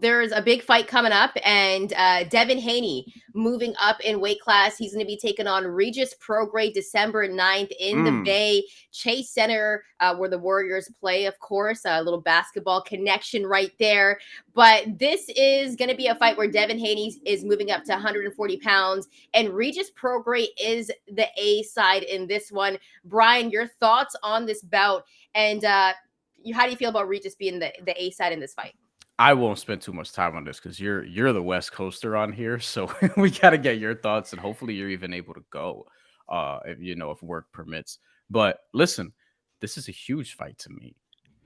there's a big fight coming up, and Devin Haney moving up in weight class. He's going to be taking on Regis Prograis December 9th in the Bay Chase Center, where the Warriors play, of course. A little basketball connection right there. But this is going to be a fight where Devin Haney is moving up to 140 pounds, and Regis Prograis is the A side in this one. Bryan, your thoughts on this bout, and how do you feel about Regis being the A side in this fight? I won't spend too much time on this because you're the West Coaster on here, so we got to get your thoughts, and hopefully you're even able to go, if work permits. But listen, this is a huge fight to me.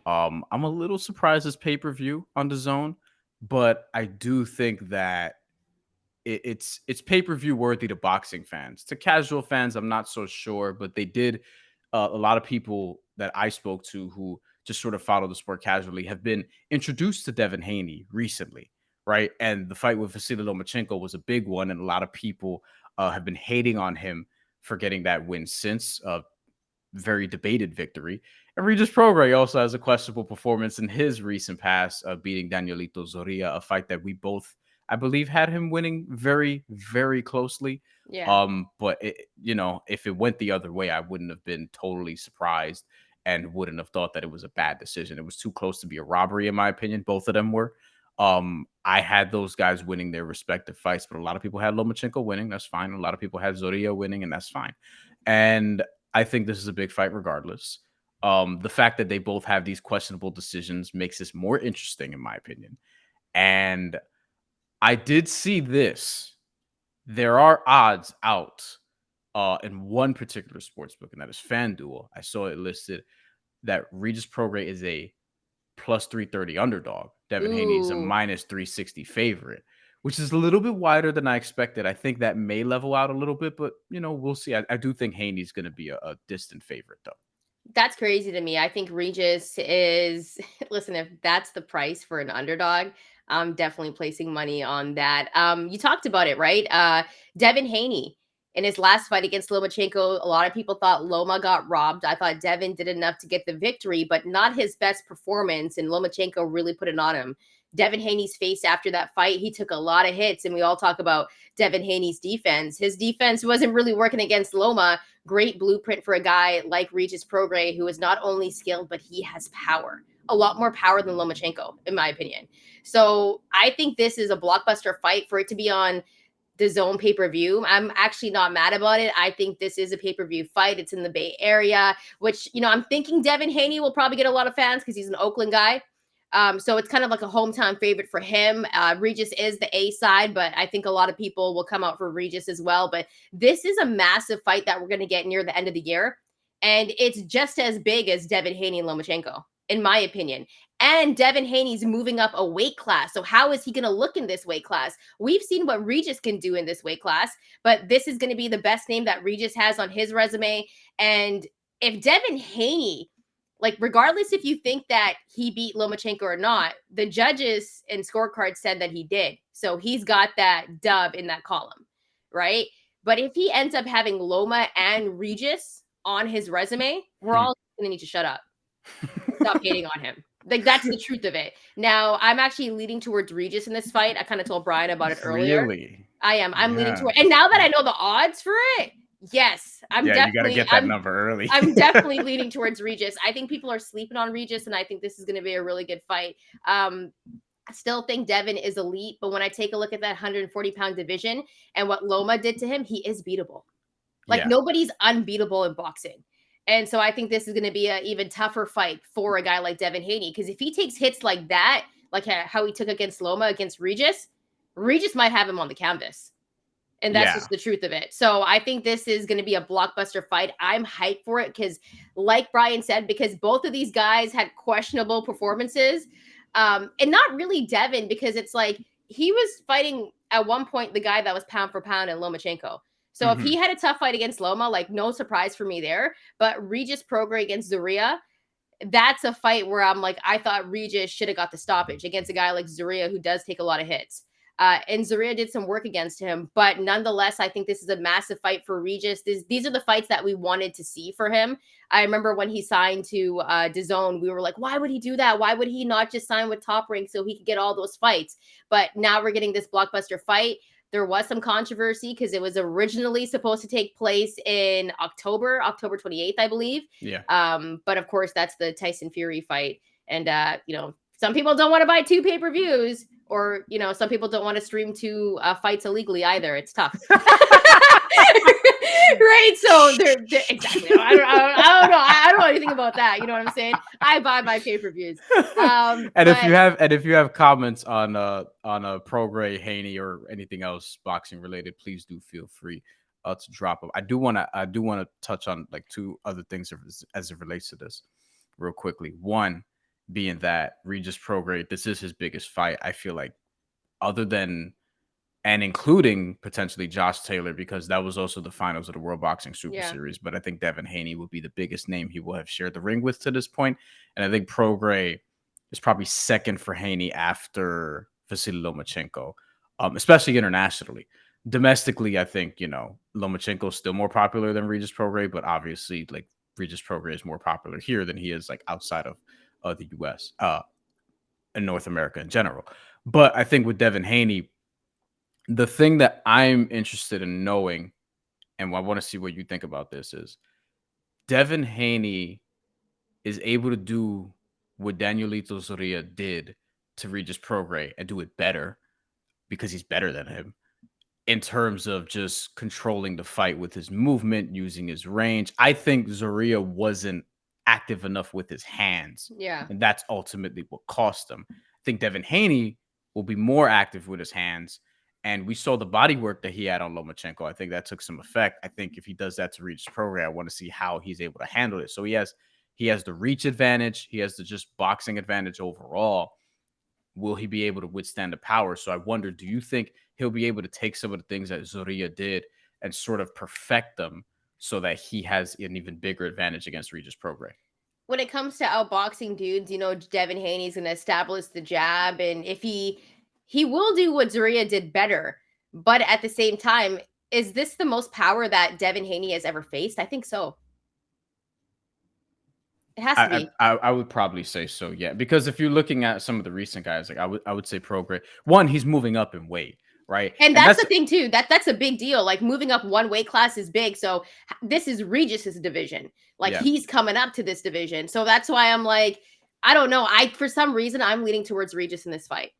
I'm a little surprised it's pay-per-view on the zone, but I do think that it's pay-per-view worthy to boxing fans. To casual fans, I'm not so sure, but they did. A lot of people that I spoke to who just sort of follow the sport casually have been introduced to Devin Haney recently, right? And the fight with Vasily Lomachenko was a big one, and a lot of people have been hating on him for getting that win since a very debated victory. And Regis Prograis also has a questionable performance in his recent past, beating Danielito Zorrilla, a fight that we both, I believe, had him winning very, very closely. Yeah. But if it went the other way, I wouldn't have been totally surprised and wouldn't have thought that it was a bad decision. It was too close to be a robbery, in my opinion. Both of them were. I had those guys winning their respective fights, but a lot of people had Lomachenko winning. That's fine. A lot of people had Zorrilla winning, and that's fine. And I think this is a big fight regardless. The fact that they both have these questionable decisions makes this more interesting, in my opinion. And I did see this. There are odds out in one particular sports book, and that is FanDuel. I saw it listed that Regis Prograis is a plus 330 underdog. Devin Haney is a minus 360 favorite, which is a little bit wider than I expected. I think that may level out a little bit, but we'll see. I do think Haney's going to be a distant favorite, though. That's crazy to me. I think Regis is, listen, if that's the price for an underdog, I'm definitely placing money on that. You talked about it, right? Devin Haney in his last fight against Lomachenko, a lot of people thought Loma got robbed. I thought Devin did enough to get the victory, but not his best performance, and Lomachenko really put it on him. Devin Haney's face after that fight, he took a lot of hits, and we all talk about Devin Haney's defense. His defense wasn't really working against Loma. Great blueprint for a guy like Regis Prograis, who is not only skilled, but he has power. A lot more power than Lomachenko, in my opinion. So I think this is a blockbuster fight for it to be on the zone pay-per-view. I'm actually not mad about it. I think this is a pay-per-view fight. It's in the Bay Area, which, I'm thinking Devin Haney will probably get a lot of fans because he's an Oakland guy. So it's kind of like a hometown favorite for him. Regis is the A side, but I think a lot of people will come out for Regis as well. But this is a massive fight that we're going to get near the end of the year. And it's just as big as Devin Haney and Lomachenko, in my opinion. And Devin Haney's moving up a weight class. So how is he going to look in this weight class? We've seen what Regis can do in this weight class, but this is going to be the best name that Regis has on his resume. And if Devin Haney, regardless if you think that he beat Lomachenko or not, the judges and scorecards said that he did. So he's got that dub in that column, right? But if he ends up having Loma and Regis on his resume, we're all going to need to shut up. Stop hating on him. That's the truth of it. Now, I'm actually leaning towards Regis in this fight. I kind of told Bryan about it earlier. Really? I am. I'm leaning toward, and now that I know the odds for it, yes, you got to get that number early. I'm definitely leaning towards Regis. I think people are sleeping on Regis, and I think this is going to be a really good fight. I still think Devin is elite, but when I take a look at that 140-pound division and what Loma did to him, he is beatable. Nobody's unbeatable in boxing. And so I think this is going to be an even tougher fight for a guy like Devin Haney, because if he takes hits like that, like how he took against Loma, against Regis might have him on the canvas. And that's just the truth of it. So I think this is going to be a blockbuster fight. I'm hyped for it because, like Bryan said, because both of these guys had questionable performances. And not really Devin, because it's like he was fighting at one point the guy that was pound for pound in Lomachenko. So if he had a tough fight against Loma, no surprise for me there. But Regis Prograis against Zorrilla, that's a fight where I'm like, I thought Regis should have got the stoppage against a guy like Zorrilla who does take a lot of hits. And Zorilla did some work against him. But nonetheless, I think this is a massive fight for Regis. These are the fights that we wanted to see for him. I remember when he signed to DAZN, we were like, why would he do that? Why would he not just sign with Top Rank so he could get all those fights? But now we're getting this blockbuster fight. There was some controversy because it was originally supposed to take place in October 28th, I believe. Yeah. But of course, that's the Tyson Fury fight. And, some people don't want to buy 2 pay-per-views, or, some people don't want to stream 2 fights illegally either. It's tough. Right? So they're exactly. I don't know. I don't know anything about that. You know what I'm saying? I buy my pay-per-views. And if you have comments on Prograis, Haney, or anything else boxing related, please do feel free to drop them. I do want to touch on like 2 other things as it relates to this real quickly. One being that Regis Prograis, this is his biggest fight. I feel like, other than and including potentially Josh Taylor, because that was also the finals of the World Boxing Super Series. But I think Devin Haney will be the biggest name he will have shared the ring with to this point. And I think Prograis is probably second for Haney after Vasily Lomachenko, especially internationally. Domestically, I think, Lomachenko is still more popular than Regis Prograis, but obviously, like, Regis Prograis is more popular here than he is like outside of the U.S. And North America in general. But I think with Devin Haney, the thing that I'm interested in knowing, and I want to see what you think about this, is Devin Haney is able to do what Danielito Zorrilla did to Regis Prograis and do it better because he's better than him in terms of just controlling the fight with his movement, using his range. I think Zorrilla wasn't active enough with his hands. Yeah. And that's ultimately what cost him. I think Devin Haney will be more active with his hands. And we saw the body work that he had on Lomachenko. I think that took some effect. I think if he does that to Regis Prograis, I want to see how he's able to handle it. So he has the reach advantage. He has the just boxing advantage overall. Will he be able to withstand the power? So I wonder, do you think he'll be able to take some of the things that Zorrilla did and sort of perfect them so that he has an even bigger advantage against Regis Prograis? When it comes to outboxing dudes, Devin Haney's going to establish the jab, and if he will do what Zorrilla did better, but at the same time, is this the most power that Devin Haney has ever faced? I think so. It has to be. I would probably say so, yeah. Because if you're looking at some of the recent guys, like I would say Prograis. One, he's moving up in weight, right? And that's the thing too. That's a big deal. Like, moving up one weight class is big. So this is Regis's division. Like, he's coming up to this division. So that's why I'm like, I don't know. For some reason, I'm leaning towards Regis in this fight.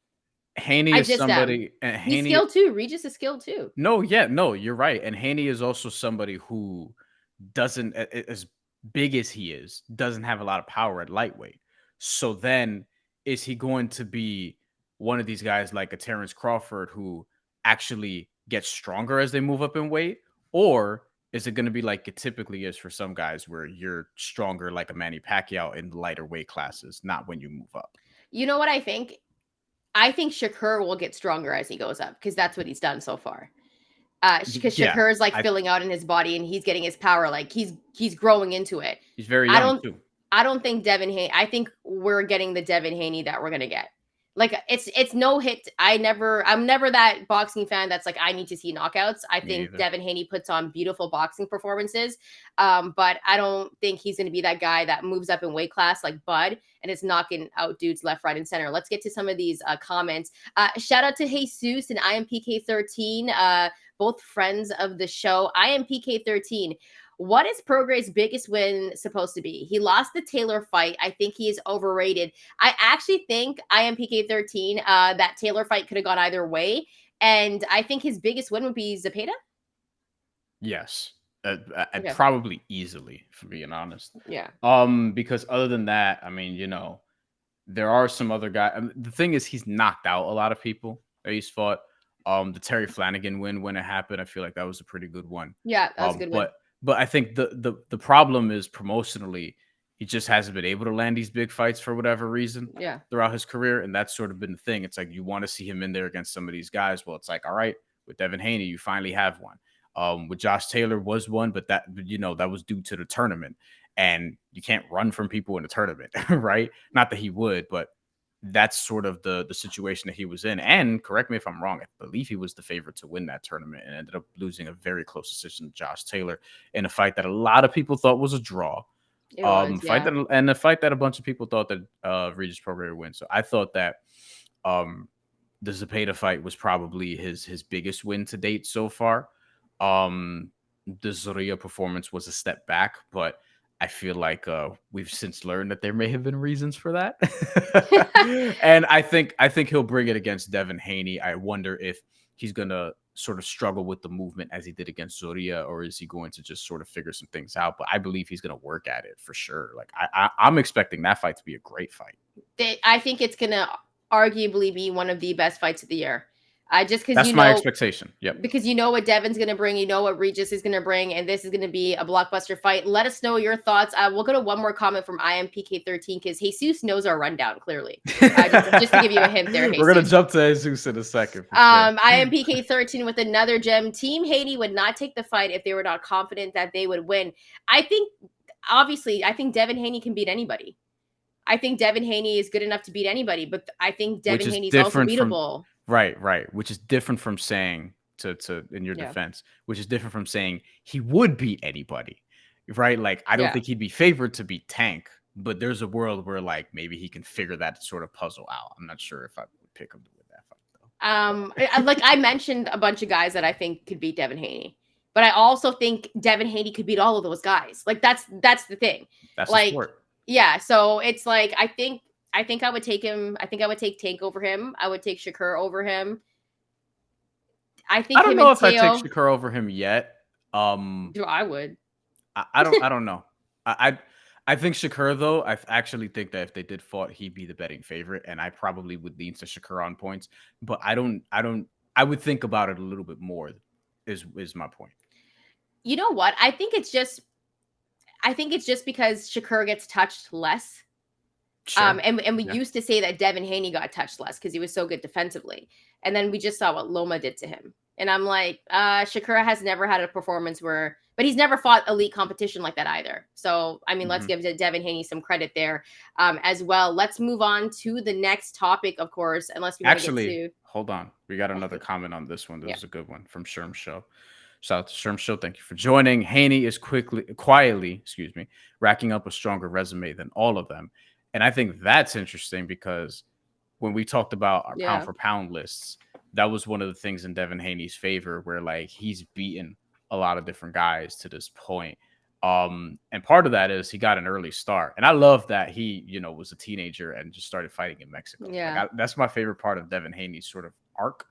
Haney is somebody. He's skilled too. Regis is skilled too. No, you're right. And Haney is also somebody who doesn't, as big as he is, doesn't have a lot of power at lightweight. So then, is he going to be one of these guys like a Terrence Crawford who actually gets stronger as they move up in weight? Or is it going to be like it typically is for some guys where you're stronger like a Manny Pacquiao in lighter weight classes, not when you move up? You know what I think? I think Shakur will get stronger as he goes up because that's what he's done so far. Because Shakur is like filling out in his body and he's getting his power. Like, he's growing into it. He's very young too. I don't think Devin Haney. I think we're getting the Devin Haney that we're gonna get. Like, it's no hit. I'm never that boxing fan that's like, I need to see knockouts. I think Devin Haney puts on beautiful boxing performances. But I don't think he's gonna be that guy that moves up in weight class like Bud and is knocking out dudes left, right, and center. Let's get to some of these comments. Shout out to Jesus and IMPK13, both friends of the show. IMPK13. What is Prograis' biggest win supposed to be? He lost the Taylor fight. I think he is overrated. I actually think IMPK13, that Taylor fight could have gone either way. And I think his biggest win would be Zepeda. Yes. Probably easily, for being honest. Yeah. Because other than that, I mean, there are some other guys. I mean, the thing is, he's knocked out a lot of people that he's fought. The Terry Flanagan win when it happened, I feel like that was a pretty good one. Yeah, that was a good win. But I think the problem is promotionally, he just hasn't been able to land these big fights for whatever reason throughout his career. And that's sort of been the thing. It's like, you want to see him in there against some of these guys. Well, it's like, all right, with Devin Haney, you finally have one. With Josh Taylor was one, but that was due to the tournament. And you can't run from people in a tournament, right? Not that he would, but that's sort of the situation that he was in. And correct me if I'm wrong, I believe he was the favorite to win that tournament and ended up losing a very close decision to Josh Taylor in a fight that a lot of people thought was a draw. It was, Fight yeah. that and a fight that a bunch of people thought that Regis Prograis would win. So I thought that um the Zepeda fight was probably his biggest win to date so far. The Zorrilla performance was a step back, but I feel like we've since learned that there may have been reasons for that. And I think he'll bring it against Devin Haney. I wonder if he's gonna sort of struggle with the movement as he did against Zorrilla, or is he going to just sort of figure some things out? But I believe he's gonna work at it for sure. Like I'm expecting that fight to be a great fight. I think it's gonna arguably be one of the best fights of the year. Just because That's my expectation. Yep. because you know what Devin's going to bring, you know what Regis is going to bring, and this is going to be a blockbuster fight. Let us know your thoughts. We'll go to one more comment from IMPK13 because Jesus knows our rundown clearly. Just to give you a hint there, Jesus. We're going to jump to Jesus in a second. Sure. IMPK13 with another gem. Team Haney would not take the fight if they were not confident that they would win. I think Devin Haney can beat anybody. I think Devin Haney is good enough to beat anybody, but I think Devin Haney's also beatable. Right. Which is different from saying to in your defense, which is different from saying he would beat anybody, right? Like I don't think he'd be favored to beat Tank, but there's a world where like maybe he can figure that sort of puzzle out. I'm not sure if I would pick him to win that fight though. Like I mentioned a bunch of guys that I think could beat Devin Haney, but I also think Devin Haney could beat all of those guys. Like that's the thing. That's like the sport. Yeah, so it's like I think I would take him. I think I would take Tank over him. I would take Shakur over him. I don't know if I take Shakur over him yet. I would. I don't know. I think Shakur though. I actually think that if they did fought, he'd be the betting favorite, and I probably would lean to Shakur on points. But I would think about it a little bit more. Is my point. You know what? I think it's just because Shakur gets touched less. Sure. And we used to say that Devin Haney got touched less because he was so good defensively. And then we just saw what Loma did to him. And I'm like, Shakur has never had a performance but he's never fought elite competition like that either. So, I mean, let's give Devin Haney some credit there as well. Let's move on to the next topic, of course, unless we want to get to... Hold on. We got another comment on this one. This is a good one from Sherm Show. Shout out to Sherm Show. Thank you for joining. Haney is quietly, racking up a stronger resume than all of them. And I think that's interesting because when we talked about our pound for pound lists, that was one of the things in Devin Haney's favor where like he's beaten a lot of different guys to this point. And part of that is he got an early start. And I love that he, was a teenager and just started fighting in Mexico. Yeah. Like that's my favorite part of Devin Haney's sort of arc.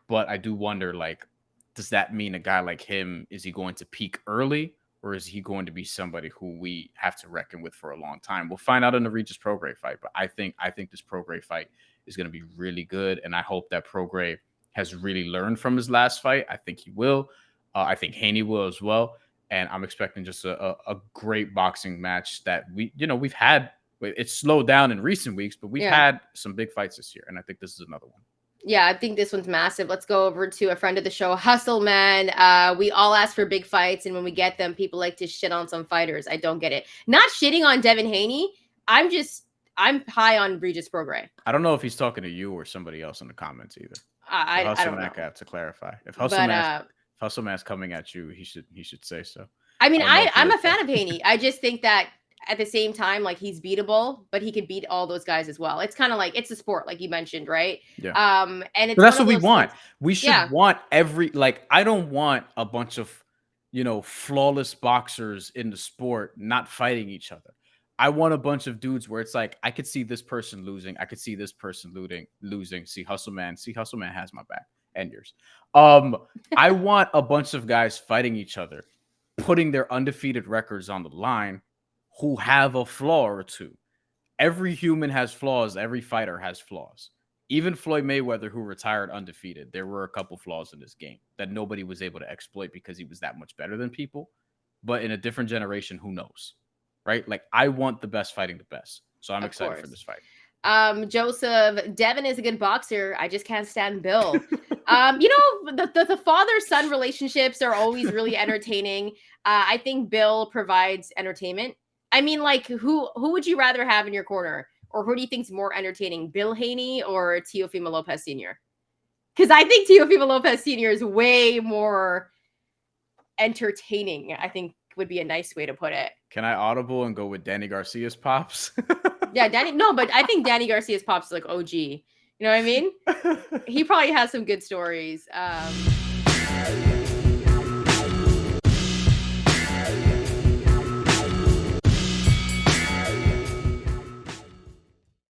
But I do wonder, like, does that mean a guy like him, is he going to peak early? Or is he going to be somebody who we have to reckon with for a long time? We'll find out in the Regis Prograis fight. But I think this Prograis fight is going to be really good. And I hope that Prograis has really learned from his last fight. I think he will. I think Haney will as well. And I'm expecting just a great boxing match that we've had. It's slowed down in recent weeks, but we've had some big fights this year. And I think this is another one. Yeah, I think this one's massive. Let's go over to a friend of the show, Hustle Man. We all ask for big fights, and when we get them, people like to shit on some fighters. I don't get it. Not shitting on Devin Haney. I'm high on Regis Prograis. I don't know if he's talking to you or somebody else in the comments either. I don't know. Have to clarify. If Hustle Man's coming at you, he should say so. I mean, I'm a fan of Haney. I just think that at the same time, like he's beatable, but he could beat all those guys as well. It's kind of like, it's a sport, like you mentioned, right? Yeah. And it's that's what we want. We should want I don't want a bunch of, flawless boxers in the sport not fighting each other. I want a bunch of dudes where it's like, I could see this person losing. I could see this person losing. See Hustle Man has my back and yours. I want a bunch of guys fighting each other, putting their undefeated records on the line, who have a flaw or two. Every human has flaws. Every fighter has flaws. Even Floyd Mayweather, who retired undefeated, there were a couple flaws in this game that nobody was able to exploit because he was that much better than people. But in a different generation, who knows? Right? Like, I want the best fighting the best. So I'm excited for this fight. Joseph, Devin is a good boxer. I just can't stand Bill. The father-son relationships are always really entertaining. I think Bill provides entertainment. I mean, like, who would you rather have in your corner? or who do you think's more entertaining, Bill Haney or Teofimo Lopez Sr.? Because I think Teofimo Lopez Sr. is way more entertaining, I think would be a nice way to put it. Can I audible and go with Danny Garcia's pops? Yeah, but I think Danny Garcia's pops is like OG. You know what I mean? He probably has some good stories.